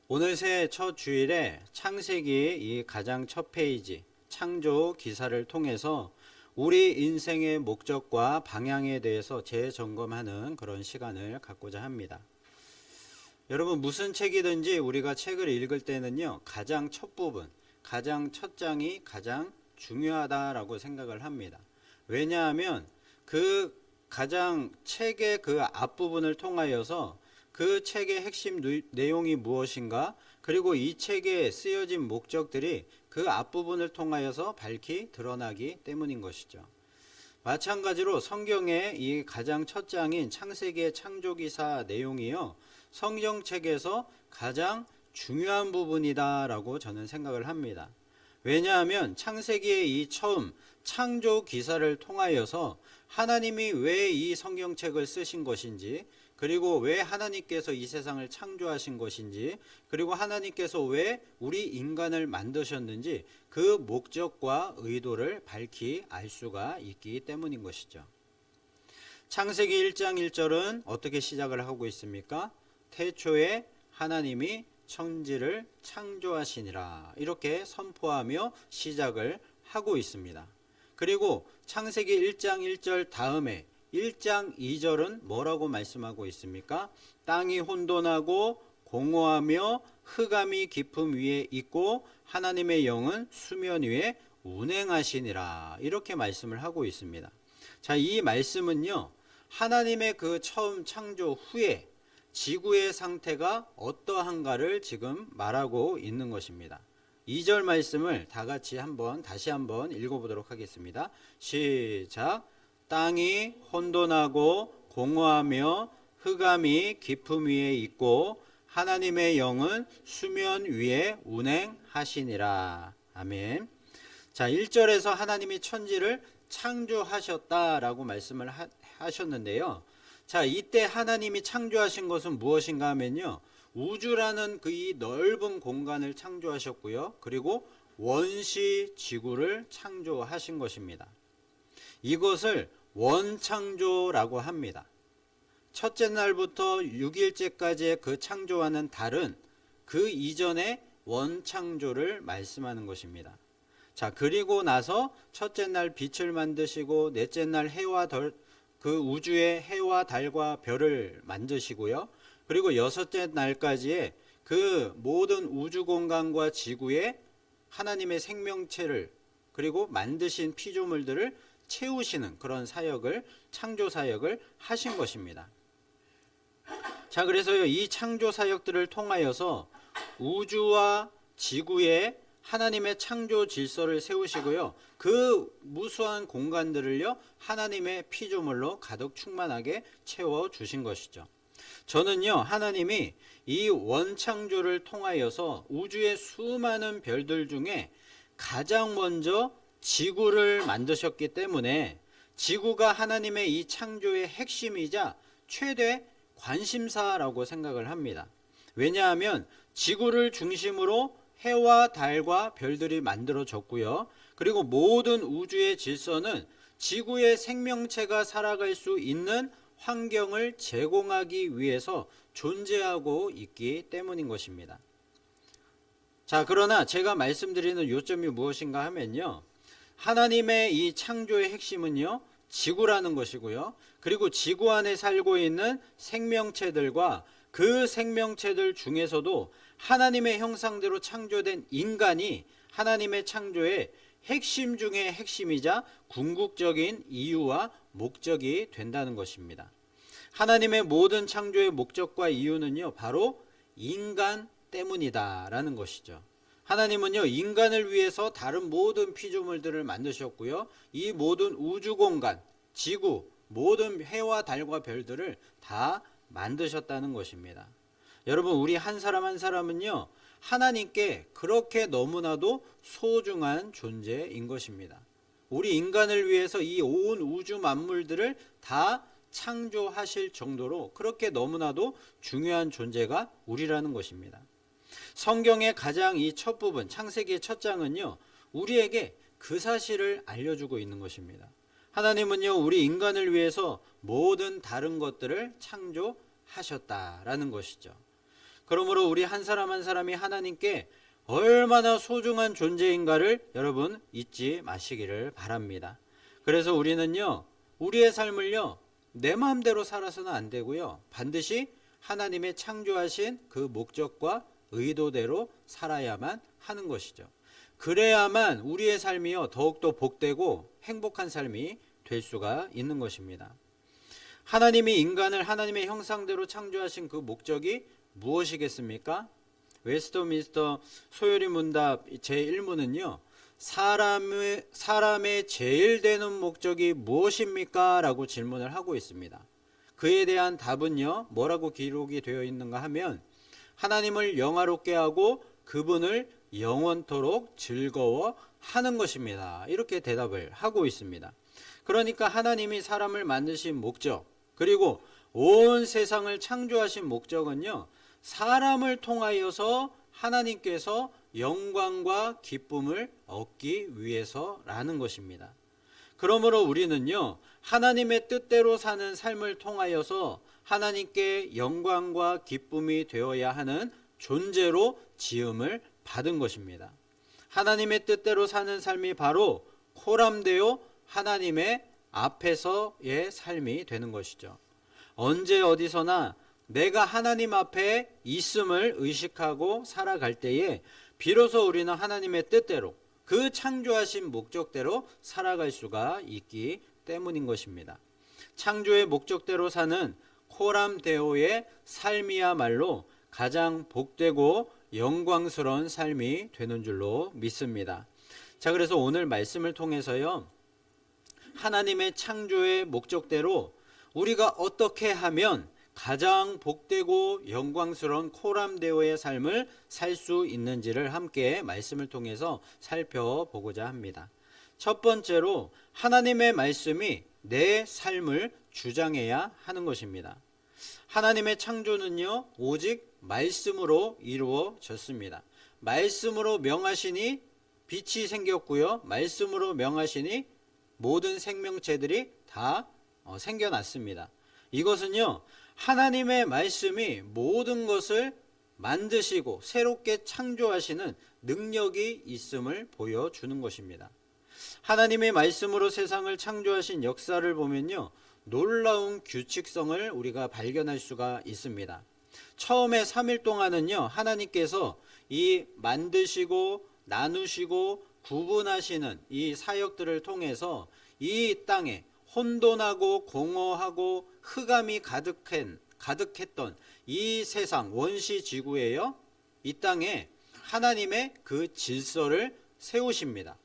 오늘 새해 첫 주일에 창세기 이 가장 첫 페이지 창조 기사를 통해서 우리 인생의 목적과 방향에 대해서 재점검하는 그런 시간을 갖고자 합니다. 여러분, 무슨 책이든지 우리가 책을 읽을 때는요, 가장 첫 부분, 가장 첫 장이 가장 중요하다라고 생각을 합니다. 왜냐하면 그 가장 책의 그 앞부분을 통하여서 그 책의 핵심 내용이 무엇인가, 그리고 이 책에 쓰여진 목적들이 그 앞부분을 통하여서 밝히 드러나기 때문인 것이죠. 마찬가지로 성경의 이 가장 첫 장인 창세기의 창조기사 내용이요, 성경책에서 가장 중요한 부분이다라고 저는 생각을 합니다. 왜냐하면 창세기의 이 처음 창조 기사를 통하여서 하나님이 왜 이 성경책을 쓰신 것인지, 그리고 왜 하나님께서 이 세상을 창조하신 것인지, 그리고 하나님께서 왜 우리 인간을 만드셨는지 그 목적과 의도를 밝히 알 수가 있기 때문인 것이죠. 창세기 1장 1절은 어떻게 시작을 하고 있습니까? 태초에 하나님이 천지를 창조하시니라, 이렇게 선포하며 시작을 하고 있습니다. 그리고 창세기 1장 1절 다음에 1장 2절은 뭐라고 말씀하고 있습니까? 땅이 혼돈하고 공허하며 흑암이 깊음 위에 있고 하나님의 영은 수면 위에 운행하시니라, 이렇게 말씀을 하고 있습니다. 자, 이 말씀은요, 하나님의 그 처음 창조 후에 지구의 상태가 어떠한가를 지금 말하고 있는 것입니다. 2절 말씀을 다 같이 다시 한번 읽어보도록 하겠습니다. 시작. 땅이 혼돈하고 공허하며 흑암이 깊음 위에 있고 하나님의 영은 수면 위에 운행하시니라. 아멘. 자, 1절에서 하나님이 천지를 창조하셨다라고 말씀을 하셨는데요. 자, 이때 하나님이 창조하신 것은 무엇인가 하면요, 우주라는 그 이 넓은 공간을 창조하셨고요, 그리고 원시 지구를 창조하신 것입니다. 이것을 원창조라고 합니다. 첫째 날부터 6일째까지의 그 창조와는 다른 그 이전의 원창조를 말씀하는 것입니다. 자, 그리고 나서 첫째 날 빛을 만드시고 넷째 날 해와 그 우주의 해와 달과 별을 만드시고요, 그리고 여섯째 날까지의 그 모든 우주 공간과 지구에 하나님의 생명체를, 그리고 만드신 피조물들을 채우시는 그런 사역을, 창조 사역을 하신 것입니다. 자, 그래서요, 이 창조 사역들을 통하여서 우주와 지구에 하나님의 창조 질서를 세우시고요, 그 무수한 공간들을요, 하나님의 피조물로 가득 충만하게 채워 주신 것이죠. 저는요, 하나님이 이 원창조를 통하여서 우주의 수많은 별들 중에 가장 먼저 지구를 만드셨기 때문에 지구가 하나님의 이 창조의 핵심이자 최대 관심사라고 생각을 합니다. 왜냐하면 지구를 중심으로 해와 달과 별들이 만들어졌고요, 그리고 모든 우주의 질서는 지구의 생명체가 살아갈 수 있는 환경을 제공하기 위해서 존재하고 있기 때문인 것입니다. 자, 그러나 제가 말씀드리는 요점이 무엇인가 하면요, 하나님의 이 창조의 핵심은요, 지구라는 것이고요, 그리고 지구 안에 살고 있는 생명체들과 그 생명체들 중에서도 하나님의 형상대로 창조된 인간이 하나님의 창조의 핵심 중의 핵심이자 궁극적인 이유와 목적이 된다는 것입니다. 하나님의 모든 창조의 목적과 이유는요, 바로 인간 때문이다라는 것이죠. 하나님은요, 인간을 위해서 다른 모든 피조물들을 만드셨고요, 이 모든 우주 공간, 지구, 모든 해와 달과 별들을 다 만드셨다는 것입니다. 여러분, 우리 한 사람 한 사람은요, 하나님께 그렇게 너무나도 소중한 존재인 것입니다. 우리 인간을 위해서 이 온 우주 만물들을 다 창조하실 정도로 그렇게 너무나도 중요한 존재가 우리라는 것입니다. 성경의 가장 이 첫 부분, 창세기의 첫 장은요, 우리에게 그 사실을 알려주고 있는 것입니다. 하나님은요, 우리 인간을 위해서 모든 다른 것들을 창조하셨다라는 것이죠. 그러므로 우리 한 사람 한 사람이 하나님께 얼마나 소중한 존재인가를 여러분 잊지 마시기를 바랍니다. 그래서 우리는요, 우리의 삶을요, 내 마음대로 살아서는 안 되고요, 반드시 하나님의 창조하신 그 목적과 의도대로 살아야만 하는 것이죠. 그래야만 우리의 삶이요, 더욱더 복되고 행복한 삶이 될 수가 있는 것입니다. 하나님이 인간을 하나님의 형상대로 창조하신 그 목적이 무엇이겠습니까? 웨스트민스터 소요리 문답 제1문은요, 사람의 제일 되는 목적이 무엇입니까? 라고 질문을 하고 있습니다. 그에 대한 답은요, 뭐라고 기록이 되어 있는가 하면, 하나님을 영화롭게 하고 그분을 영원토록 즐거워하는 것입니다. 이렇게 대답을 하고 있습니다. 그러니까 하나님이 사람을 만드신 목적, 그리고 온 세상을 창조하신 목적은요, 사람을 통하여서 하나님께서 영광과 기쁨을 얻기 위해서라는 것입니다. 그러므로 우리는요, 하나님의 뜻대로 사는 삶을 통하여서 하나님께 영광과 기쁨이 되어야 하는 존재로 지음을 받은 것입니다. 하나님의 뜻대로 사는 삶이 바로 코람데오 하나님의 앞에서의 삶이 되는 것이죠. 언제 어디서나 내가 하나님 앞에 있음을 의식하고 살아갈 때에 비로소 우리는 하나님의 뜻대로 그 창조하신 목적대로 살아갈 수가 있기 때문인 것입니다. 창조의 목적대로 사는 코람데오의 삶이야말로 가장 복되고 영광스러운 삶이 되는 줄로 믿습니다. 자, 그래서 오늘 말씀을 통해서요, 하나님의 창조의 목적대로 우리가 어떻게 하면 가장 복되고 영광스러운 코람데오의 삶을 살 수 있는지를 함께 말씀을 통해서 살펴보고자 합니다. 첫 번째로 하나님의 말씀이 내 삶을 주장해야 하는 것입니다. 하나님의 창조는요, 오직 말씀으로 이루어졌습니다. 말씀으로 명하시니 빛이 생겼고요, 말씀으로 명하시니 모든 생명체들이 다 생겨났습니다. 이것은요, 하나님의 말씀이 모든 것을 만드시고 새롭게 창조하시는 능력이 있음을 보여주는 것입니다. 하나님의 말씀으로 세상을 창조하신 역사를 보면요, 놀라운 규칙성을 우리가 발견할 수가 있습니다. 처음에 3일 동안은요, 하나님께서 이 만드시고 나누시고 구분하시는 이 사역들을 통해서 이 땅에 혼돈하고 공허하고 흑암이 가득했던 이 세상 원시 지구에요, 이 땅에 하나님의 그 질서를 세우십니다.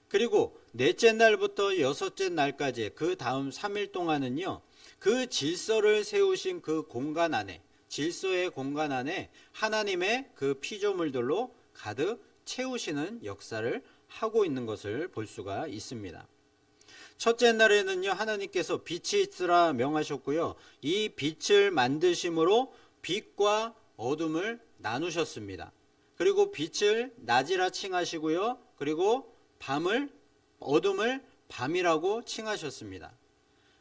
그리고 넷째 날부터 여섯째 날까지 그 다음 3일 동안은요, 그 질서를 세우신 그 공간 안에, 질서의 공간 안에 하나님의 그 피조물들로 가득 채우시는 역사를 하고 있는 것을 볼 수가 있습니다. 첫째 날에는요, 하나님께서 빛이 있으라 명하셨고요, 이 빛을 만드심으로 빛과 어둠을 나누셨습니다. 그리고 빛을 낮이라 칭하시고요, 그리고 어둠을 밤이라고 칭하셨습니다.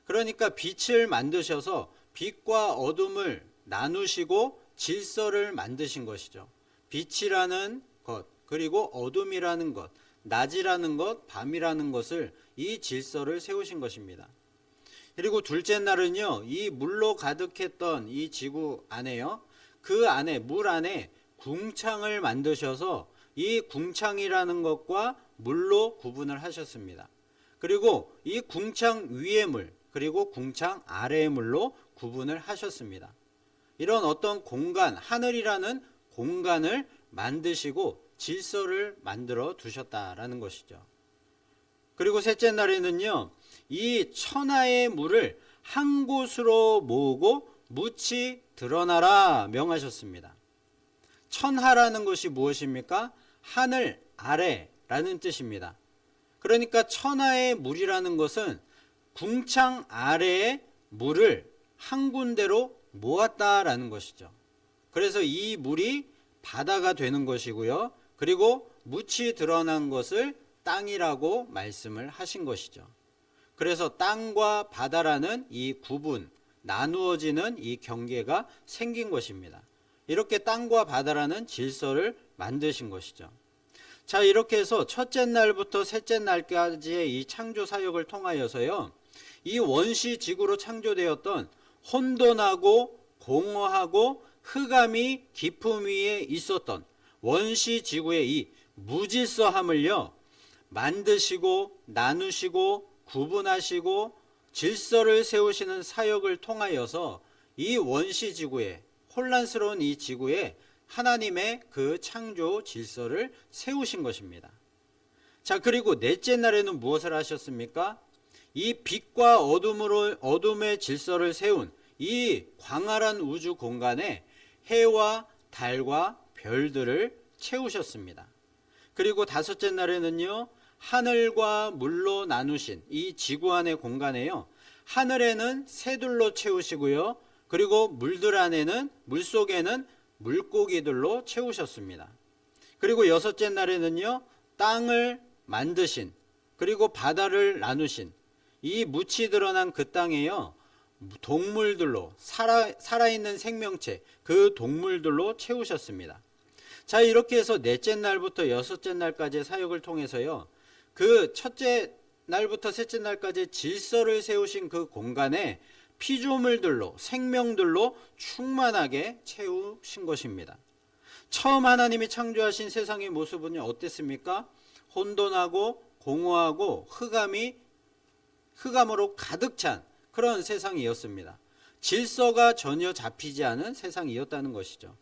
그러니까 빛을 만드셔서 빛과 어둠을 나누시고 질서를 만드신 것이죠. 빛이라는 것, 그리고 어둠이라는 것, 낮이라는 것, 밤이라는 것을, 이 질서를 세우신 것입니다. 그리고 둘째 날은요, 이 물로 가득했던 이 지구 안에요, 그 안에, 물 안에 궁창을 만드셔서 이 궁창이라는 것과 물로 구분을 하셨습니다. 그리고 이 궁창 위의 물, 그리고 궁창 아래의 물로 구분을 하셨습니다. 이런 어떤 공간, 하늘이라는 공간을 만드시고 질서를 만들어 두셨다라는 것이죠. 그리고 셋째 날에는요, 이 천하의 물을 한 곳으로 모으고 묻이 드러나라 명하셨습니다. 천하라는 것이 무엇입니까? 하늘 아래라는 뜻입니다. 그러니까 천하의 물이라는 것은 궁창 아래의 물을 한 군데로 모았다라는 것이죠. 그래서 이 물이 바다가 되는 것이고요, 그리고 묻이 드러난 것을 땅이라고 말씀을 하신 것이죠. 그래서 땅과 바다라는 이 구분, 나누어지는 이 경계가 생긴 것입니다. 이렇게 땅과 바다라는 질서를 만드신 것이죠. 자, 이렇게 해서 첫째 날부터 셋째 날까지의 이 창조 사역을 통하여서요, 이 원시 지구로 창조되었던 혼돈하고 공허하고 흑암이 깊음 위에 있었던 원시 지구의 이 무질서함을요, 만드시고 나누시고 구분하시고 질서를 세우시는 사역을 통하여서 이 원시 지구에, 혼란스러운 이 지구에 하나님의 그 창조 질서를 세우신 것입니다. 자, 그리고 넷째 날에는 무엇을 하셨습니까? 이 빛과 어둠의 질서를 세운 이 광활한 우주 공간에 해와 달과 별들을 채우셨습니다. 그리고 다섯째 날에는요, 하늘과 물로 나누신 이 지구 안의 공간에요, 하늘에는 새들로 채우시고요, 그리고 물속에는 물고기들로 채우셨습니다. 그리고 여섯째 날에는요, 땅을 만드신, 그리고 바다를 나누신 이 묻히 드러난 그 땅에요, 동물들로, 살아있는 생명체, 그 동물들로 채우셨습니다. 자, 이렇게 해서 넷째 날부터 여섯째 날까지의 사역을 통해서요, 그 첫째 날부터 셋째 날까지 질서를 세우신 그 공간에 피조물들로, 생명들로 충만하게 채우신 것입니다. 처음 하나님이 창조하신 세상의 모습은 어땠습니까? 혼돈하고 공허하고 흑암으로 가득 찬 그런 세상이었습니다. 질서가 전혀 잡히지 않은 세상이었다는 것이죠.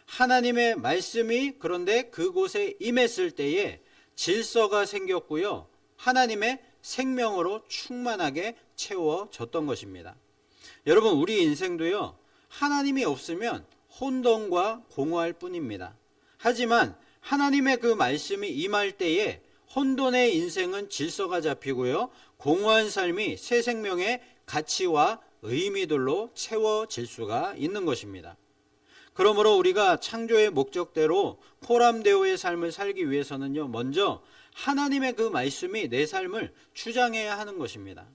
하나님의 말씀이 그런데 그곳에 임했을 때에 질서가 생겼고요, 하나님의 생명으로 충만하게 채워졌던 것입니다. 여러분, 우리 인생도요, 하나님이 없으면 혼돈과 공허할 뿐입니다. 하지만 하나님의 그 말씀이 임할 때에 혼돈의 인생은 질서가 잡히고요, 공허한 삶이 새 생명의 가치와 의미들로 채워질 수가 있는 것입니다. 그러므로 우리가 창조의 목적대로 포람데오의 삶을 살기 위해서는요, 먼저 하나님의 그 말씀이 내 삶을 주장해야 하는 것입니다.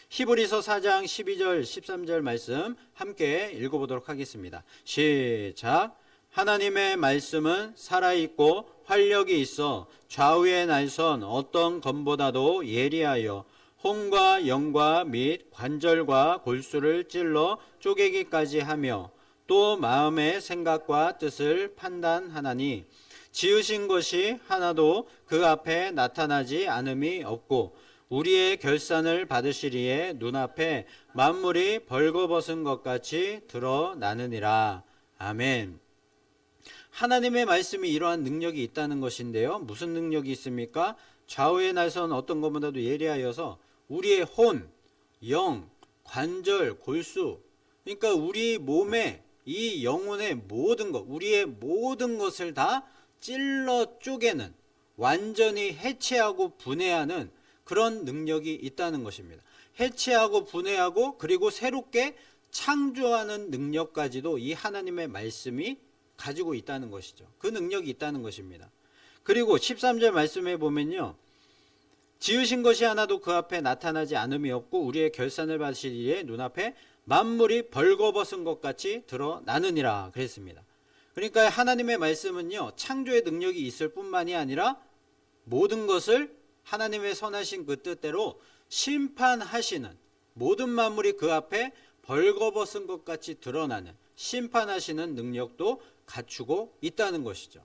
히브리서 4장 12절 13절 말씀 함께 읽어보도록 하겠습니다. 시작. 하나님의 말씀은 살아있고 활력이 있어 좌우의 날선 어떤 검보다도 예리하여 혼과 영과 및 관절과 골수를 찔러 쪼개기까지 하며 또 마음의 생각과 뜻을 판단하나니 지으신 것이 하나도 그 앞에 나타나지 않음이 없고 우리의 결산을 받으시리에 눈앞에 만물이 벌거벗은 것 같이 드러나느니라. 아멘. 하나님의 말씀이 이러한 능력이 있다는 것인데요, 무슨 능력이 있습니까? 좌우의 날선 어떤 것보다도 예리하여서 우리의 혼, 영, 관절, 골수, 그러니까 우리 몸의 이 영혼의 모든 것, 우리의 모든 것을 다 찔러 쪼개는, 완전히 해체하고 분해하는 그런 능력이 있다는 것입니다. 해체하고 분해하고 그리고 새롭게 창조하는 능력까지도 이 하나님의 말씀이 가지고 있다는 것이죠. 그 능력이 있다는 것입니다. 그리고 13절 말씀에 보면요, 지으신 것이 하나도 그 앞에 나타나지 않음이 없고 우리의 결산을 받으시리에 눈앞에 만물이 벌거벗은 것 같이 드러나느니라 그랬습니다. 그러니까 하나님의 말씀은요, 창조의 능력이 있을 뿐만이 아니라 모든 것을 하나님의 선하신 그 뜻대로 심판하시는, 모든 만물이 그 앞에 벌거벗은 것 같이 드러나는 심판하시는 능력도 갖추고 있다는 것이죠.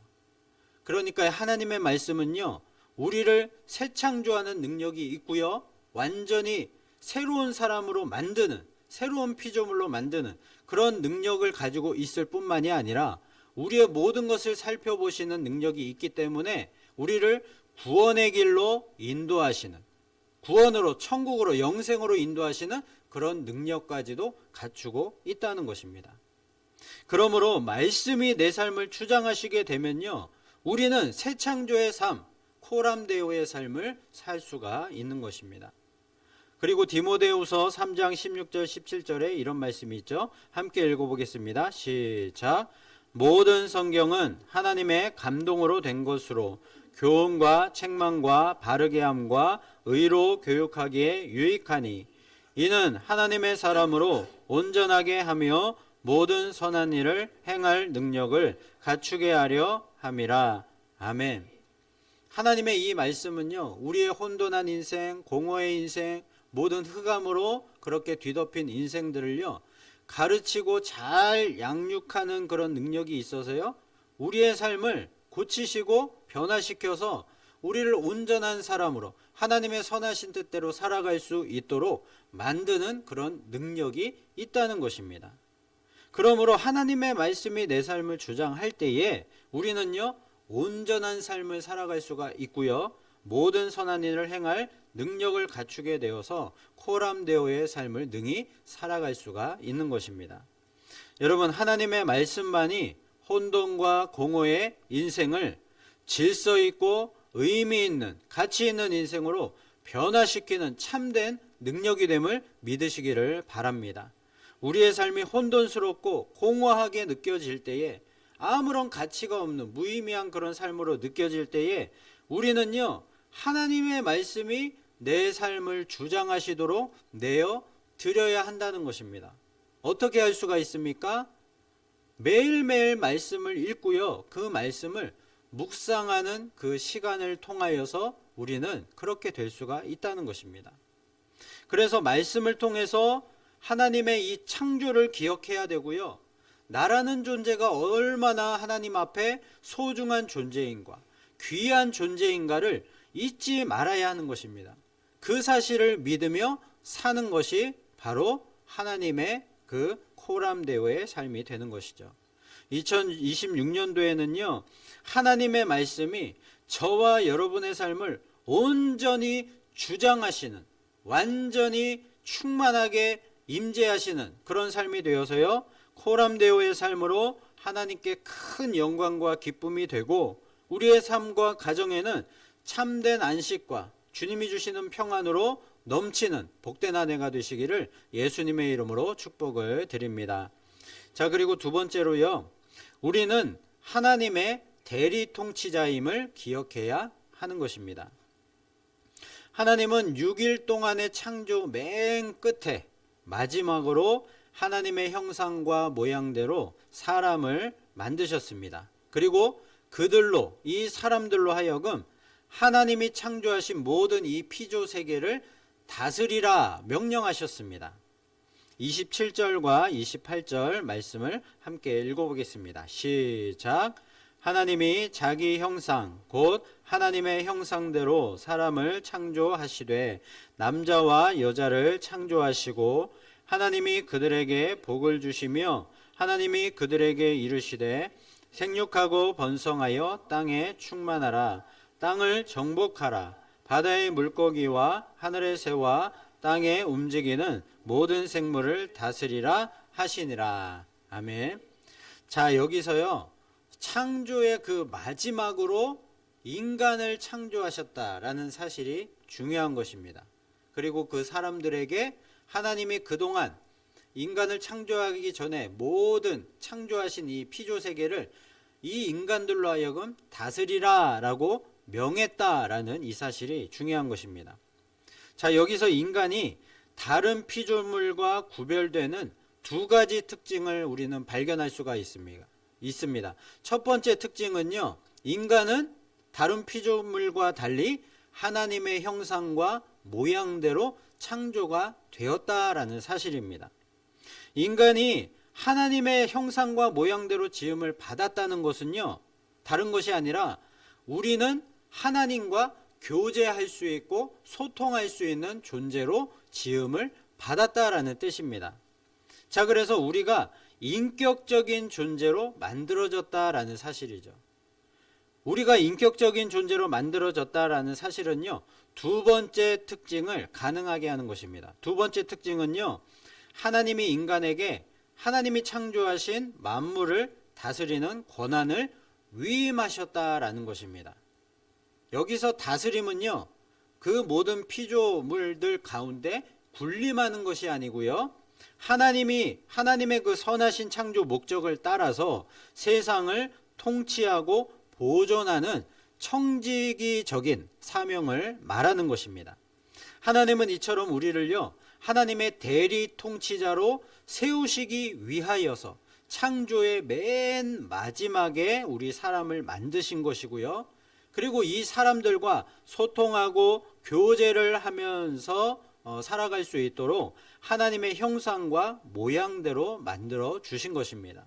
그러니까 하나님의 말씀은요, 우리를 새 창조하는 능력이 있고요, 완전히 새로운 사람으로 만드는, 새로운 피조물로 만드는 그런 능력을 가지고 있을 뿐만이 아니라 우리의 모든 것을 살펴보시는 능력이 있기 때문에 우리를 구원의 길로 인도하시는, 구원으로, 천국으로, 영생으로 인도하시는 그런 능력까지도 갖추고 있다는 것입니다. 그러므로 말씀이 내 삶을 주장하시게 되면요, 우리는 새 창조의 삶, 코람데오의 삶을 살 수가 있는 것입니다. 그리고 디모데후서 3장 16절 17절에 이런 말씀이 있죠. 함께 읽어보겠습니다. 시작. 모든 성경은 하나님의 감동으로 된 것으로 교훈과 책망과 바르게 함과 의로 교육하기에 유익하니 이는 하나님의 사람으로 온전하게 하며 모든 선한 일을 행할 능력을 갖추게 하려 함이라. 아멘. 하나님의 이 말씀은요, 우리의 혼돈한 인생, 공허의 인생, 모든 흑암으로 그렇게 뒤덮인 인생들을요, 가르치고 잘 양육하는 그런 능력이 있어서요, 우리의 삶을 고치시고 변화시켜서 우리를 온전한 사람으로 하나님의 선하신 뜻대로 살아갈 수 있도록 만드는 그런 능력이 있다는 것입니다. 그러므로 하나님의 말씀이 내 삶을 주장할 때에 우리는요, 온전한 삶을 살아갈 수가 있고요, 모든 선한 일을 행할 능력을 갖추게 되어서 코람데오의 삶을 능히 살아갈 수가 있는 것입니다. 여러분, 하나님의 말씀만이 혼돈과 공허의 인생을 질서 있고 의미 있는, 가치 있는 인생으로 변화시키는 참된 능력이 됨을 믿으시기를 바랍니다. 우리의 삶이 혼돈스럽고 공허하게 느껴질 때에, 아무런 가치가 없는 무의미한 그런 삶으로 느껴질 때에 우리는요, 하나님의 말씀이 내 삶을 주장하시도록 내어 드려야 한다는 것입니다. 어떻게 할 수가 있습니까? 매일매일 말씀을 읽고요, 그 말씀을 묵상하는 그 시간을 통하여서 우리는 그렇게 될 수가 있다는 것입니다. 그래서 말씀을 통해서 하나님의 이 창조를 기억해야 되고요, 나라는 존재가 얼마나 하나님 앞에 소중한 존재인가, 귀한 존재인가를 잊지 말아야 하는 것입니다. 그 사실을 믿으며 사는 것이 바로 하나님의 그 코람데오의 삶이 되는 것이죠. 2026년도에는요, 하나님의 말씀이 저와 여러분의 삶을 온전히 주장하시는, 완전히 충만하게 임재하시는 그런 삶이 되어서요, 코람데오의 삶으로 하나님께 큰 영광과 기쁨이 되고 우리의 삶과 가정에는 참된 안식과 주님이 주시는 평안으로 넘치는 복된 한 해가 되시기를 예수님의 이름으로 축복을 드립니다. 자, 그리고 두 번째로요, 우리는 하나님의 대리 통치자임을 기억해야 하는 것입니다. 하나님은 6일 동안의 창조 맨 끝에 마지막으로 하나님의 형상과 모양대로 사람을 만드셨습니다. 그리고 그들로, 이 사람들로 하여금 하나님이 창조하신 모든 이 피조 세계를 다스리라 명령하셨습니다. 27절과 28절 말씀을 함께 읽어보겠습니다. 시작. 하나님이 자기 형상 곧 하나님의 형상대로 사람을 창조하시되 남자와 여자를 창조하시고 하나님이 그들에게 복을 주시며 하나님이 그들에게 이르시되 생육하고 번성하여 땅에 충만하라. 땅을 정복하라. 바다의 물고기와 하늘의 새와 땅에 움직이는 모든 생물을 다스리라 하시니라. 아멘. 자, 여기서요, 창조의 그 마지막으로 인간을 창조하셨다라는 사실이 중요한 것입니다. 그리고 그 사람들에게 하나님이 그동안 인간을 창조하기 전에 모든 창조하신 이 피조세계를 이 인간들로 하여금 다스리라 라고 명했다라는 이 사실이 중요한 것입니다. 자, 여기서 인간이 다른 피조물과 구별되는 두 가지 특징을 우리는 발견할 수가 있습니다. 첫 번째 특징은요, 인간은 다른 피조물과 달리 하나님의 형상과 모양대로 창조가 되었다라는 사실입니다. 인간이 하나님의 형상과 모양대로 지음을 받았다는 것은요, 다른 것이 아니라 우리는 하나님과 교제할 수 있고 소통할 수 있는 존재로 지음을 받았다라는 뜻입니다. 자, 그래서 우리가 인격적인 존재로 만들어졌다라는 사실이죠. 우리가 인격적인 존재로 만들어졌다라는 사실은요, 두 번째 특징을 가능하게 하는 것입니다. 두 번째 특징은요, 하나님이 인간에게 하나님이 창조하신 만물을 다스리는 권한을 위임하셨다라는 것입니다. 여기서 다스림은요, 그 모든 피조물들 가운데 군림하는 것이 아니고요, 하나님의 그 선하신 창조 목적을 따라서 세상을 통치하고 보존하는 청지기적인 사명을 말하는 것입니다. 하나님은 이처럼 우리를요, 하나님의 대리 통치자로 세우시기 위하여서 창조의 맨 마지막에 우리 사람을 만드신 것이고요. 그리고 이 사람들과 소통하고 교제를 하면서 살아갈 수 있도록 하나님의 형상과 모양대로 만들어 주신 것입니다.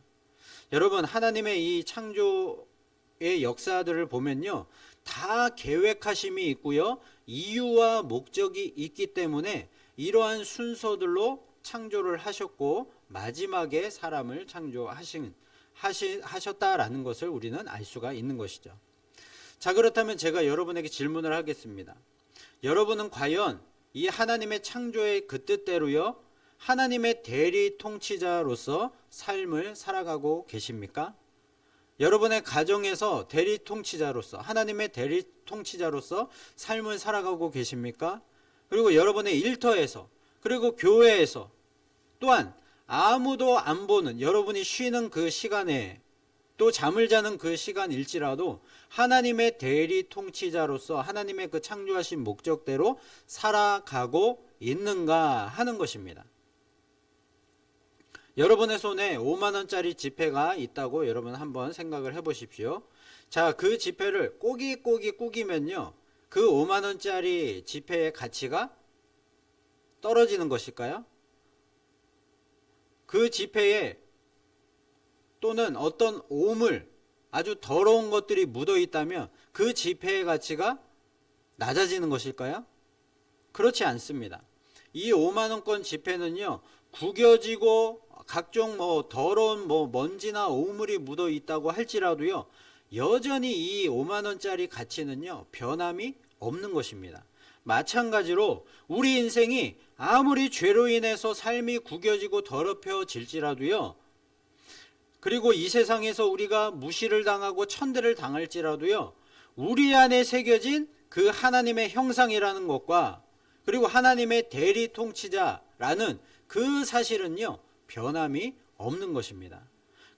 여러분, 하나님의 이 창조의 역사들을 보면요, 다 계획하심이 있고요, 이유와 목적이 있기 때문에 이러한 순서들로 창조를 하셨고 마지막에 사람을 하셨다라는 것을 우리는 알 수가 있는 것이죠. 자, 그렇다면 제가 여러분에게 질문을 하겠습니다. 여러분은 과연 이 하나님의 창조의 그 뜻대로요, 하나님의 대리 통치자로서 삶을 살아가고 계십니까? 여러분의 가정에서 대리 통치자로서, 하나님의 대리 통치자로서 삶을 살아가고 계십니까? 그리고 여러분의 일터에서, 그리고 교회에서, 또한 아무도 안 보는 여러분이 쉬는 그 시간에, 또 잠을 자는 그 시간일지라도 하나님의 대리 통치자로서 하나님의 그 창조하신 목적대로 살아가고 있는가 하는 것입니다. 여러분의 손에 5만 원짜리 지폐가 있다고 여러분 한번 생각을 해보십시오. 자, 그 지폐를 꼬깃꼬깃 꾸기면요, 그 5만 원짜리 지폐의 가치가 떨어지는 것일까요? 그 지폐에 또는 어떤 오물, 아주 더러운 것들이 묻어 있다면 그 지폐의 가치가 낮아지는 것일까요? 그렇지 않습니다. 이 5만 원권 지폐는요, 구겨지고 각종 더러운 먼지나 오물이 묻어 있다고 할지라도요, 여전히 이 5만 원짜리 가치는요, 변함이 없는 것입니다. 마찬가지로 우리 인생이 아무리 죄로 인해서 삶이 구겨지고 더럽혀질지라도요, 그리고 이 세상에서 우리가 무시를 당하고 천대를 당할지라도요, 우리 안에 새겨진 그 하나님의 형상이라는 것과 그리고 하나님의 대리 통치자라는 그 사실은요, 변함이 없는 것입니다.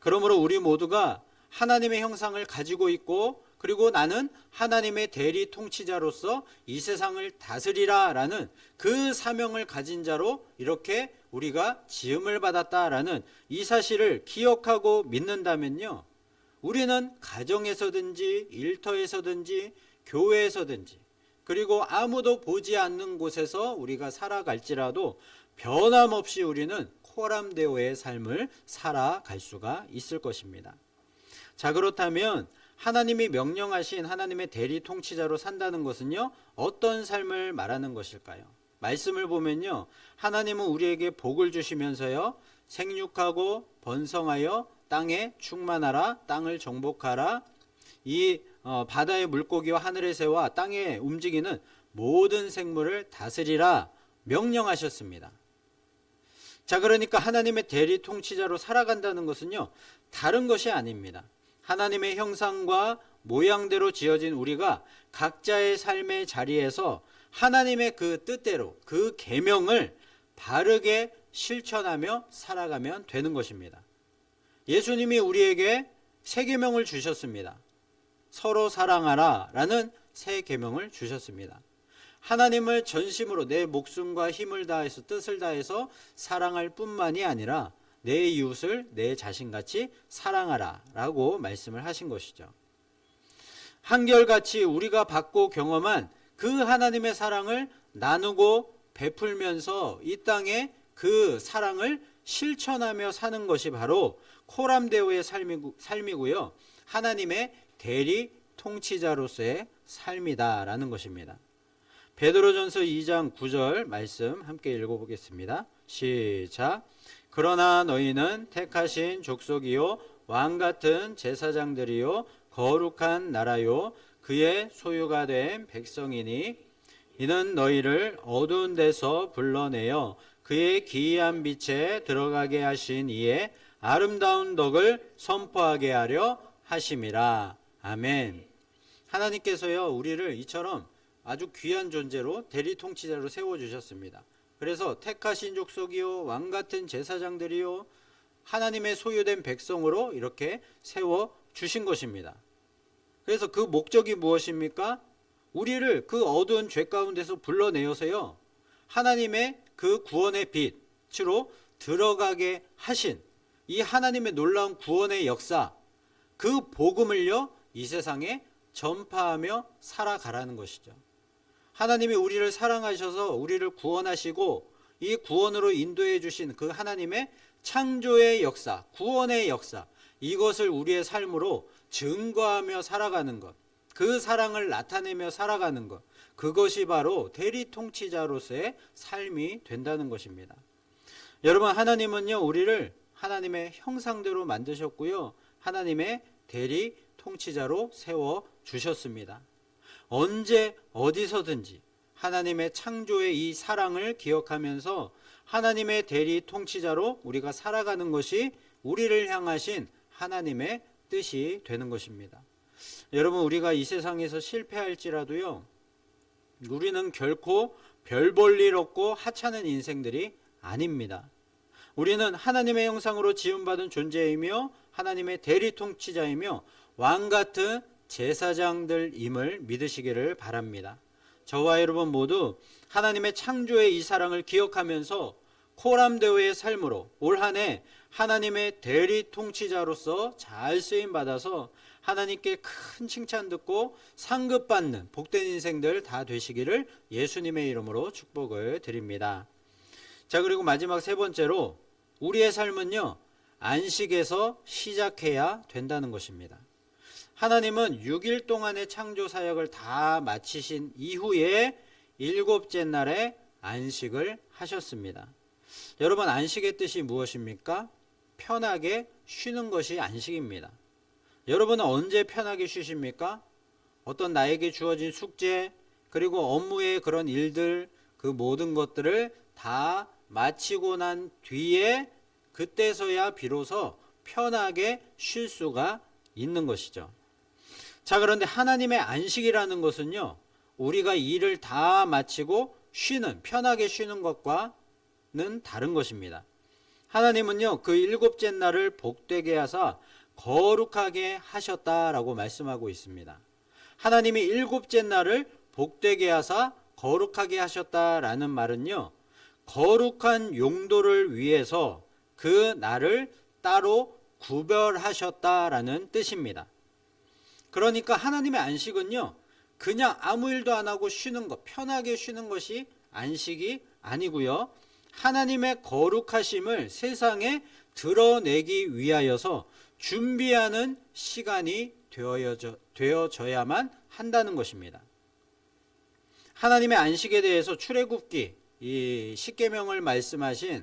그러므로 우리 모두가 하나님의 형상을 가지고 있고, 그리고 나는 하나님의 대리 통치자로서 이 세상을 다스리라 라는 그 사명을 가진 자로 이렇게 우리가 지음을 받았다라는 이 사실을 기억하고 믿는다면요, 우리는 가정에서든지 일터에서든지 교회에서든지, 그리고 아무도 보지 않는 곳에서 우리가 살아갈지라도 변함없이 우리는 코람데오의 삶을 살아갈 수가 있을 것입니다. 자, 그렇다면 하나님이 명령하신 하나님의 대리 통치자로 산다는 것은요, 어떤 삶을 말하는 것일까요? 말씀을 보면요, 하나님은 우리에게 복을 주시면서요, 생육하고 번성하여 땅에 충만하라, 땅을 정복하라, 이 바다의 물고기와 하늘의 새와 땅에 움직이는 모든 생물을 다스리라 명령하셨습니다. 자, 그러니까 하나님의 대리 통치자로 살아간다는 것은요, 다른 것이 아닙니다. 하나님의 형상과 모양대로 지어진 우리가 각자의 삶의 자리에서 하나님의 그 뜻대로 그 계명을 바르게 실천하며 살아가면 되는 것입니다. 예수님이 우리에게 새 계명을 주셨습니다. 서로 사랑하라 라는 새 계명을 주셨습니다. 하나님을 전심으로 내 목숨과 힘을 다해서 뜻을 다해서 사랑할 뿐만이 아니라 내 이웃을 내 자신같이 사랑하라 라고 말씀을 하신 것이죠. 한결같이 우리가 받고 경험한 그 하나님의 사랑을 나누고 베풀면서 이 땅에 그 사랑을 실천하며 사는 것이 바로 코람데오의 삶이고요, 하나님의 대리 통치자로서의 삶이다라는 것입니다. 베드로전서 2장 9절 말씀 함께 읽어보겠습니다. 시작. 그러나 너희는 택하신 족속이요 왕같은 제사장들이요 거룩한 나라요 그의 소유가 된 백성이니 이는 너희를 어두운 데서 불러내어 그의 기이한 빛에 들어가게 하신 이의 아름다운 덕을 선포하게 하려 하심이라. 아멘. 하나님께서요, 우리를 이처럼 아주 귀한 존재로 대리 통치자로 세워주셨습니다. 그래서 택하신 족속이요 왕같은 제사장들이요 하나님의 소유된 백성으로 이렇게 세워주신 것입니다. 그래서 그 목적이 무엇입니까? 우리를 그 어두운 죄 가운데서 불러내어서요, 하나님의 그 구원의 빛으로 들어가게 하신 이 하나님의 놀라운 구원의 역사, 그 복음을요 이 세상에 전파하며 살아가라는 것이죠. 하나님이 우리를 사랑하셔서 우리를 구원하시고 이 구원으로 인도해 주신 그 하나님의 창조의 역사, 구원의 역사, 이것을 우리의 삶으로 증거하며 살아가는 것, 그 사랑을 나타내며 살아가는 것, 그것이 바로 대리 통치자로서의 삶이 된다는 것입니다. 여러분, 하나님은요 우리를 하나님의 형상대로 만드셨고요, 하나님의 대리 통치자로 세워 주셨습니다. 언제 어디서든지 하나님의 창조의 이 사랑을 기억하면서 하나님의 대리 통치자로 우리가 살아가는 것이 우리를 향하신 하나님의 뜻이 되는 것입니다. 여러분, 우리가 이 세상에서 실패할지라도요 우리는 결코 별 볼 일 없고 하찮은 인생들이 아닙니다. 우리는 하나님의 형상으로 지음받은 존재이며 하나님의 대리 통치자이며 왕같은 제사장들임을 믿으시기를 바랍니다. 저와 여러분 모두 하나님의 창조의 이 사랑을 기억하면서 코람데오의 삶으로 올 한 해 하나님의 대리 통치자로서 잘 쓰임받아서 하나님께 큰 칭찬 듣고 상급받는 복된 인생들 다 되시기를 예수님의 이름으로 축복을 드립니다. 자, 그리고 마지막 세 번째로 우리의 삶은요 안식에서 시작해야 된다는 것입니다. 하나님은 6일 동안의 창조 사역을 다 마치신 이후에 일곱째 날에 안식을 하셨습니다. 여러분, 안식의 뜻이 무엇입니까? 편하게 쉬는 것이 안식입니다. 여러분은 언제 편하게 쉬십니까? 어떤 나에게 주어진 숙제, 그리고 업무의 그런 일들, 그 모든 것들을 다 마치고 난 뒤에 그때서야 비로소 편하게 쉴 수가 있는 것이죠. 자, 그런데 하나님의 안식이라는 것은요 우리가 일을 다 마치고 쉬는, 편하게 쉬는 것과는 다른 것입니다. 하나님은요 그 일곱째 날을 복되게 하사 거룩하게 하셨다라고 말씀하고 있습니다. 하나님이 일곱째 날을 복되게 하사 거룩하게 하셨다라는 말은요 거룩한 용도를 위해서 그 날을 따로 구별하셨다라는 뜻입니다. 그러니까 하나님의 안식은요 그냥 아무 일도 안 하고 쉬는 것, 편하게 쉬는 것이 안식이 아니고요, 하나님의 거룩하심을 세상에 드러내기 위하여서 준비하는 시간이 되어져야만 한다는 것입니다. 하나님의 안식에 대해서 출애굽기 이 십계명을 말씀하신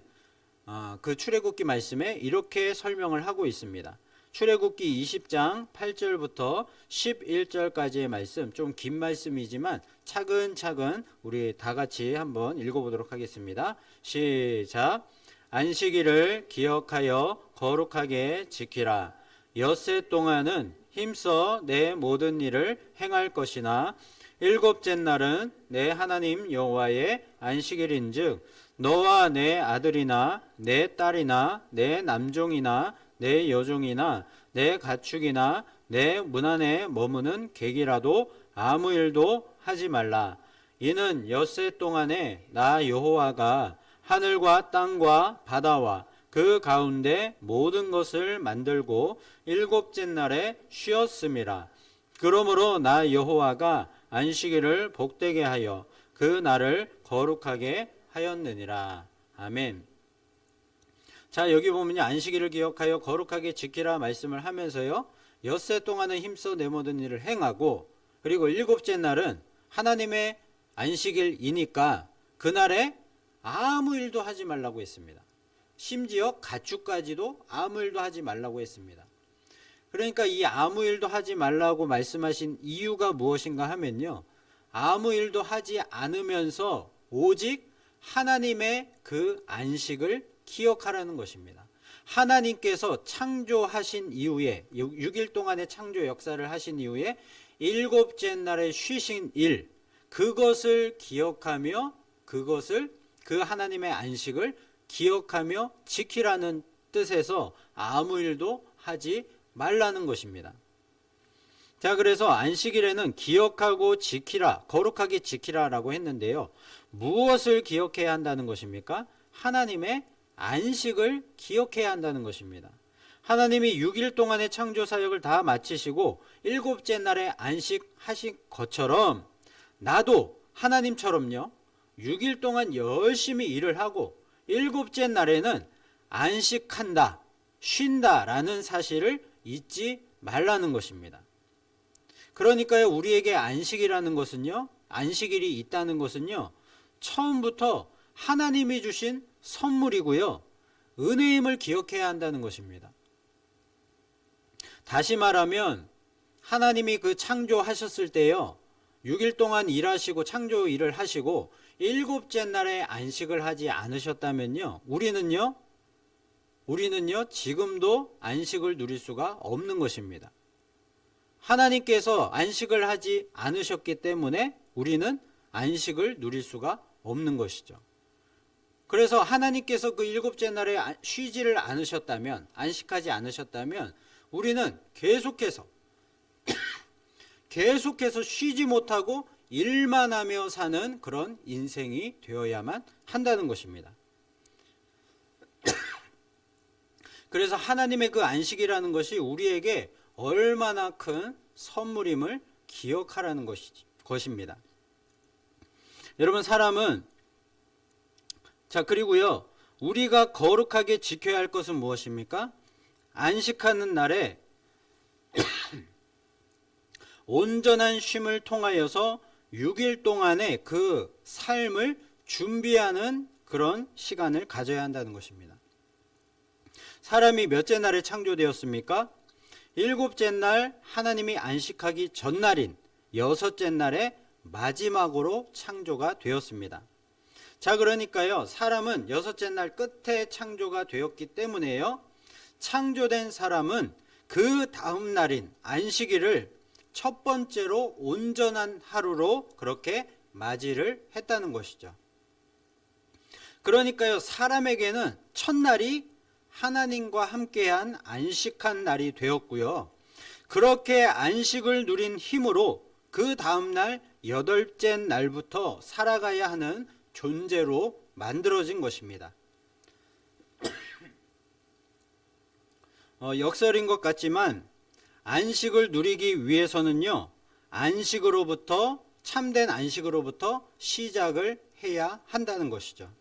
그 출애굽기 말씀에 이렇게 설명을 하고 있습니다. 출애굽기 20장 8절부터 11절까지의 말씀, 좀 긴 말씀이지만 차근차근 우리 다 같이 한번 읽어보도록 하겠습니다. 시작. 안식일을 기억하여 거룩하게 지키라. 엿새 동안은 힘써 내 모든 일을 행할 것이나 일곱째 날은 내 하나님 여호와의 안식일인즉 너와 내 아들이나 내 딸이나 내 남종이나 내 여종이나 내 가축이나 내 문 안에 머무는 객이라도 아무 일도 하지 말라. 이는 엿새 동안에 나 여호와가 하늘과 땅과 바다와 그 가운데 모든 것을 만들고 일곱째 날에 쉬었음이라. 그러므로 나 여호와가 안식일을 복되게 하여 그 날을 거룩하게 하였느니라. 아멘. 자, 여기 보면요 안식일을 기억하여 거룩하게 지키라 말씀을 하면서요 엿새 동안은 힘써 내 모든 일을 행하고, 그리고 일곱째 날은 하나님의 안식일이니까 그날에 아무 일도 하지 말라고 했습니다. 심지어 가축까지도 아무 일도 하지 말라고 했습니다. 그러니까 이 아무 일도 하지 말라고 말씀하신 이유가 무엇인가 하면요 아무 일도 하지 않으면서 오직 하나님의 그 안식을 기억하라는 것입니다. 하나님께서 창조하신 이후에 6일 동안의 창조 역사를 하신 이후에 일곱째 날에 쉬신 일, 그것을 기억하며 그 하나님의 안식을 기억하며 지키라는 뜻에서 아무 일도 하지 말라는 것입니다. 자, 그래서 안식일에는 기억하고 지키라, 거룩하게 지키라라고 했는데요. 무엇을 기억해야 한다는 것입니까? 하나님의 안식을 기억해야 한다는 것입니다. 하나님이 6일 동안의 창조 사역을 다 마치시고 일곱째 날에 안식하신 것처럼 나도 하나님처럼요, 6일 동안 열심히 일을 하고 일곱째 날에는 안식한다, 쉰다라는 사실을 잊지 말라는 것입니다. 그러니까요, 우리에게 안식이라는 것은요, 안식일이 있다는 것은요, 처음부터 하나님이 주신 선물이고요, 은혜임을 기억해야 한다는 것입니다. 다시 말하면 하나님이 그 창조하셨을 때요, 6일 동안 일하시고 창조 일을 하시고 일곱째 날에 안식을 하지 않으셨다면요, 우리는요 지금도 안식을 누릴 수가 없는 것입니다. 하나님께서 안식을 하지 않으셨기 때문에 우리는 안식을 누릴 수가 없는 것이죠. 그래서 하나님께서 그 일곱째 날에 쉬지를 않으셨다면, 안식하지 않으셨다면 우리는 계속해서 쉬지 못하고 일만 하며 사는 그런 인생이 되어야만 한다는 것입니다. 그래서 하나님의 그 안식이라는 것이 우리에게 얼마나 큰 선물임을 기억하라는 것입니다. 여러분, 사람은, 자, 그리고요, 우리가 거룩하게 지켜야 할 것은 무엇입니까? 안식하는 날에 온전한 쉼을 통하여서 6일 동안의 그 삶을 준비하는 그런 시간을 가져야 한다는 것입니다. 사람이 몇째 날에 창조되었습니까? 일곱째 날 하나님이 안식하기 전날인 여섯째 날에 마지막으로 창조가 되었습니다. 자, 그러니까요, 사람은 여섯째 날 끝에 창조가 되었기 때문에요, 창조된 사람은 그 다음 날인 안식일을 첫 번째로 온전한 하루로 그렇게 맞이를 했다는 것이죠. 그러니까요, 사람에게는 첫날이 하나님과 함께한 안식한 날이 되었고요, 그렇게 안식을 누린 힘으로 그 다음날 여덟째 날부터 살아가야 하는 존재로 만들어진 것입니다. 역설인 것 같지만 안식을 누리기 위해서는요, 참된 안식으로부터 시작을 해야 한다는 것이죠.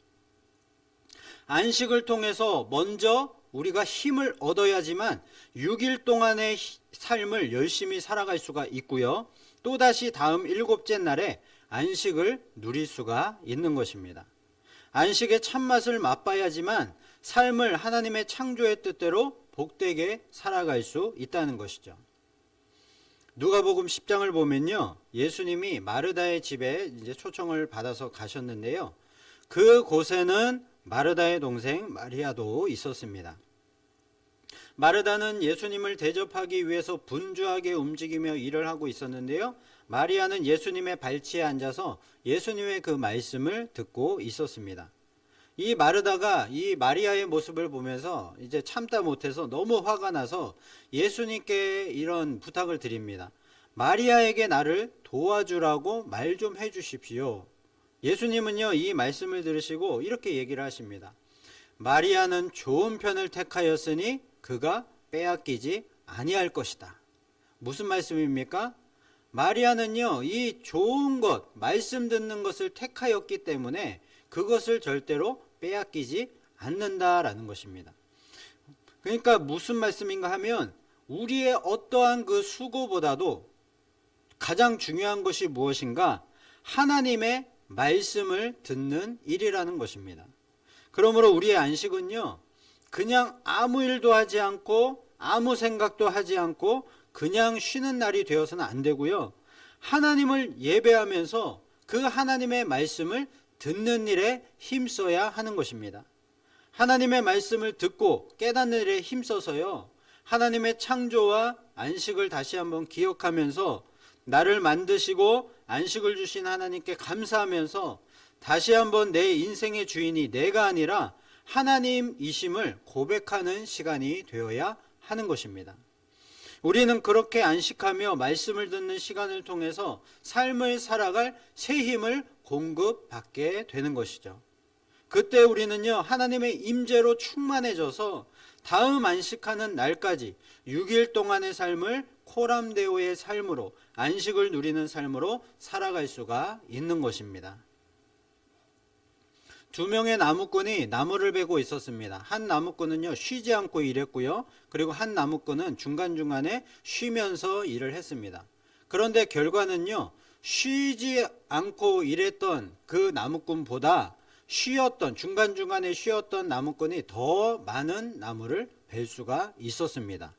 안식을 통해서 먼저 우리가 힘을 얻어야지만 6일 동안의 삶을 열심히 살아갈 수가 있고요, 또다시 다음 일곱째 날에 안식을 누릴 수가 있는 것입니다. 안식의 참맛을 맛봐야지만 삶을 하나님의 창조의 뜻대로 복되게 살아갈 수 있다는 것이죠. 누가복음 10장을 보면요, 예수님이 마르다의 집에 이제 초청을 받아서 가셨는데요, 그 곳에는 마르다의 동생 마리아도 있었습니다. 마르다는 예수님을 대접하기 위해서 분주하게 움직이며 일을 하고 있었는데요, 마리아는 예수님의 발치에 앉아서 예수님의 그 말씀을 듣고 있었습니다. 이 마르다가 이 마리아의 모습을 보면서 이제 참다 못해서 너무 화가 나서 예수님께 이런 부탁을 드립니다. 마리아에게 나를 도와주라고 말 좀 해주십시오. 예수님은요, 이 말씀을 들으시고 이렇게 얘기를 하십니다. 마리아는 좋은 편을 택하였으니 그가 빼앗기지 아니할 것이다. 무슨 말씀입니까? 마리아는요, 이 좋은 것, 말씀 듣는 것을 택하였기 때문에 그것을 절대로 빼앗기지 않는다라는 것입니다. 그러니까 무슨 말씀인가 하면 우리의 어떠한 그 수고보다도 가장 중요한 것이 무엇인가? 하나님의 말씀을 듣는 일이라는 것입니다. 그러므로 우리의 안식은요, 그냥 아무 일도 하지 않고 아무 생각도 하지 않고 그냥 쉬는 날이 되어서는 안 되고요, 하나님을 예배하면서 그 하나님의 말씀을 듣는 일에 힘써야 하는 것입니다. 하나님의 말씀을 듣고 깨닫는 일에 힘써서요, 하나님의 창조와 안식을 다시 한번 기억하면서 나를 만드시고 안식을 주신 하나님께 감사하면서 다시 한번 내 인생의 주인이 내가 아니라 하나님이심을 고백하는 시간이 되어야 하는 것입니다. 우리는 그렇게 안식하며 말씀을 듣는 시간을 통해서 삶을 살아갈 새 힘을 공급받게 되는 것이죠. 그때 우리는요, 하나님의 임재로 충만해져서 다음 안식하는 날까지 6일 동안의 삶을 코람데오의 삶으로, 안식을 누리는 삶으로 살아갈 수가 있는 것입니다. 두 명의 나무꾼이 나무를 베고 있었습니다. 한 나무꾼은요, 쉬지 않고 일했고요. 그리고 한 나무꾼은 중간중간에 쉬면서 일을 했습니다. 그런데 결과는요, 쉬지 않고 일했던 그 나무꾼보다 중간중간에 쉬었던 나무꾼이 더 많은 나무를 벨 수가 있었습니다.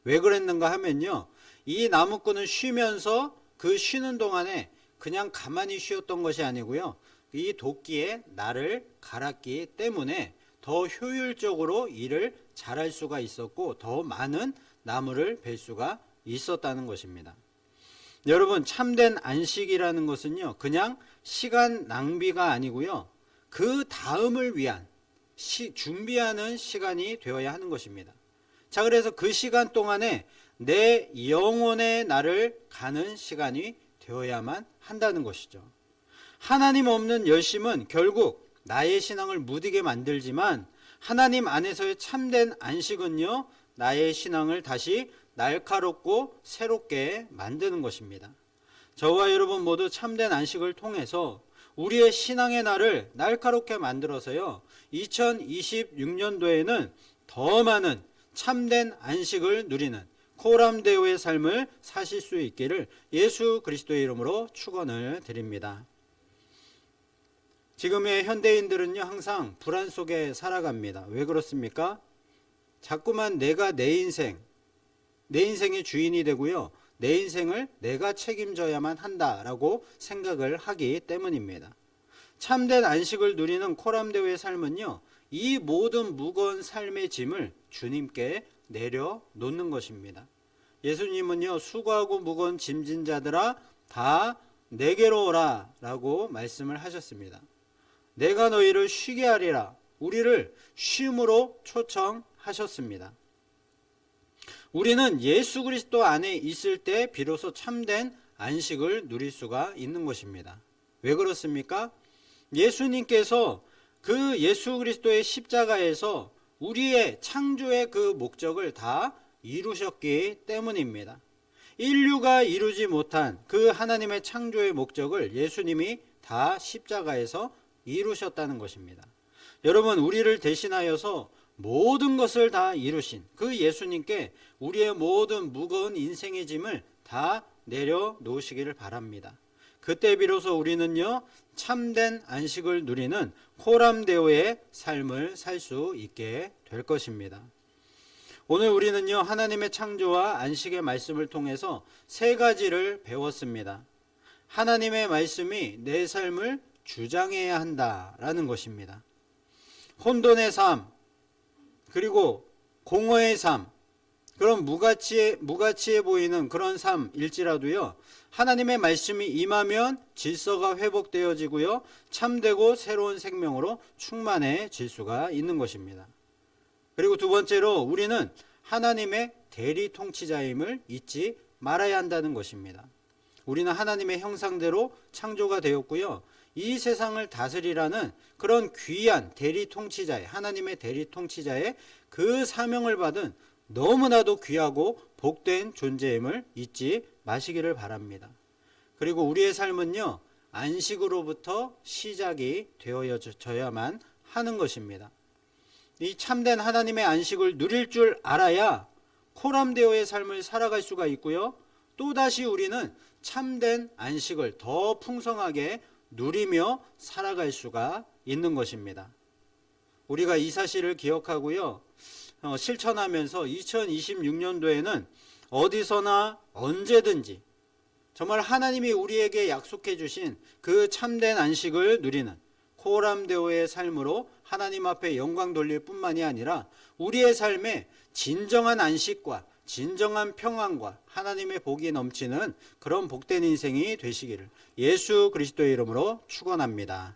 왜 그랬는가 하면요, 이 나무꾼은 쉬면서 그 쉬는 동안에 그냥 가만히 쉬었던 것이 아니고요, 이 도끼에 날을 갈았기 때문에 더 효율적으로 일을 잘할 수가 있었고 더 많은 나무를 벨 수가 있었다는 것입니다. 여러분, 참된 안식이라는 것은요, 그냥 시간 낭비가 아니고요, 그 다음을 위한 준비하는 시간이 되어야 하는 것입니다. 자, 그래서 그 시간 동안에 내 영혼의 날을 가는 시간이 되어야만 한다는 것이죠. 하나님 없는 열심은 결국 나의 신앙을 무디게 만들지만 하나님 안에서의 참된 안식은요, 나의 신앙을 다시 날카롭고 새롭게 만드는 것입니다. 저와 여러분 모두 참된 안식을 통해서 우리의 신앙의 날을 날카롭게 만들어서요, 2026년도에는 더 많은 참된 안식을 누리는 코람데오의 삶을 사실 수 있기를 예수 그리스도의 이름으로 축원을 드립니다. 지금의 현대인들은요, 항상 불안 속에 살아갑니다. 왜 그렇습니까? 자꾸만 내가 내 인생의 주인이 되고요, 내 인생을 내가 책임져야만 한다라고 생각을 하기 때문입니다. 참된 안식을 누리는 코람데오의 삶은요, 이 모든 무거운 삶의 짐을 주님께 내려놓는 것입니다. 예수님은요, 수고하고 무거운 짐진 자들아 다 내게로 오라 라고 말씀을 하셨습니다. 내가 너희를 쉬게 하리라, 우리를 쉼으로 초청하셨습니다. 우리는 예수 그리스도 안에 있을 때 비로소 참된 안식을 누릴 수가 있는 것입니다. 왜 그렇습니까? 예수님께서 그 예수 그리스도의 십자가에서 우리의 창조의 그 목적을 다 이루셨기 때문입니다. 인류가 이루지 못한 그 하나님의 창조의 목적을 예수님이 다 십자가에서 이루셨다는 것입니다. 여러분, 우리를 대신하여서 모든 것을 다 이루신 그 예수님께 우리의 모든 무거운 인생의 짐을 다 내려놓으시기를 바랍니다. 그때 비로소 우리는요, 참된 안식을 누리는 코람데오의 삶을 살 수 있게 될 것입니다. 오늘 우리는요, 하나님의 창조와 안식의 말씀을 통해서 세 가지를 배웠습니다. 하나님의 말씀이 내 삶을 주장해야 한다라는 것입니다. 혼돈의 삶, 그리고 공허의 삶, 그런 무가치해 보이는 그런 삶일지라도요, 하나님의 말씀이 임하면 질서가 회복되어지고요, 참되고 새로운 생명으로 충만해질 수가 있는 것입니다. 그리고 두 번째로 우리는 하나님의 대리 통치자임을 잊지 말아야 한다는 것입니다. 우리는 하나님의 형상대로 창조가 되었고요, 이 세상을 다스리라는 그런 귀한 대리 통치자의, 하나님의 대리 통치자의 그 사명을 받은 너무나도 귀하고 복된 존재임을 잊지 마시기를 바랍니다. 그리고 우리의 삶은요, 안식으로부터 시작이 되어져야만 하는 것입니다. 이 참된 하나님의 안식을 누릴 줄 알아야 코람데오의 삶을 살아갈 수가 있고요, 또다시 우리는 참된 안식을 더 풍성하게 누리며 살아갈 수가 있는 것입니다. 우리가 이 사실을 기억하고요, 실천하면서 2026년도에는 어디서나 언제든지 정말 하나님이 우리에게 약속해 주신 그 참된 안식을 누리는 코람데오의 삶으로 하나님 앞에 영광 돌릴 뿐만이 아니라 우리의 삶에 진정한 안식과 진정한 평안과 하나님의 복이 넘치는 그런 복된 인생이 되시기를 예수 그리스도의 이름으로 축원합니다.